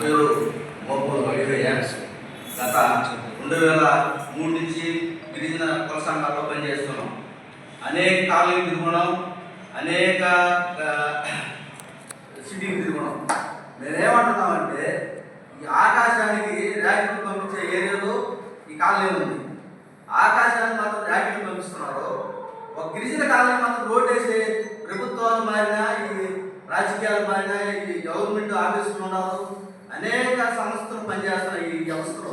పేరు మోపూరు యాక్స్. గత 2003 నుంచి గిరిజన కుల సంఘాల్లో పనిచేస్తున్నాం. అనేక కాలనీ తిరుగున్నాం, అనేక సిటీకి తిరుగున్నాం. మేమేమంటున్నామంటే ఈ ఆకాశానికి ర్యాకెట్లు పంపించే ఏరియాలో ఈ కాలనీ ఉంది. ఆకాశానికి మాత్రం ర్యాకెట్లు పంపిస్తున్నారు. ఒక గిరిజన కాలనీ మాత్రం రోడ్ వేసే ప్రభుత్వాలు మారినా, ఈ రాజకీయాలు మారినా, ఈ గవర్నమెంట్ ఆఫీసులు ఉన్నారు, అనేక సంస్థలు పనిచేస్తున్నాయి ఈ వ్యవస్థలో.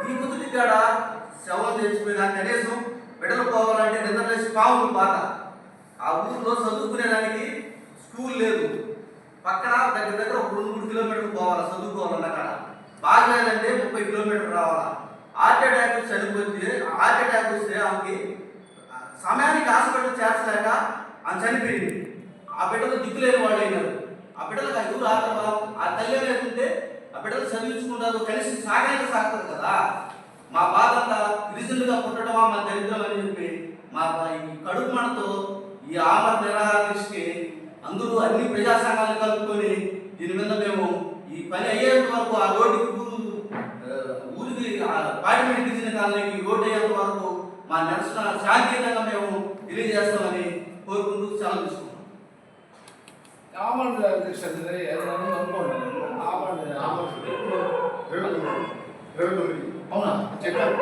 ఈ కుదుటి కాడ శవం తెచ్చిపోయినా కనీసం బిడ్డలు పోవాలంటే నిద్రలేసి పావులు బాధ. ఆ ఊరిలో చదువుకునేదానికి స్కూల్ లేదు. పక్కన దగ్గర ఒక 2-3 కిలోమీటర్లు పోవాలి చదువుకోవాలన్న కాడ. బాగలేదంటే 30 కిలోమీటర్లు రావాలా. హార్ట్ అటాక్ చనిపోతే, హార్ట్ అటాక్ వస్తే ఆమెకి సమయానికి హాస్పిటల్ చేర్చలేక ఆమె చనిపోయింది. ఆ బిడ్డలు దిక్కులేని వాళ్ళు అయినారు. ఆ బిడ్డలకు ఎదురు ఆ తల్లి లేకుంటే ఆ బిడ్డలు చదివించుకుంటారు, కలిసి సాగైనా సాగుతుంది కదా. మా బాధ అంతా గిరిజనులుగా పుట్టడమా మా దరిద్రం అని చెప్పి మా ఈ కడుపు మనతో ఈ ఆమర నిరాహార దీక్షకి అందరూ అన్ని ప్రజా సంఘాలను కలుపుకొని దీని మీద మేము ఈ పని అయ్యేంత వరకు ఆ రోడ్డుకి ఊరికి పార్లమెంట్ గిరిజన కాలనీకి రోడ్డు అయ్యేంత వరకు మా నిరసన శాంతియుతంగా మేము తెలియజేస్తామని కోరుకుంటూ సెలవు తీసుకుంటాం. అవునా చెప్పారు.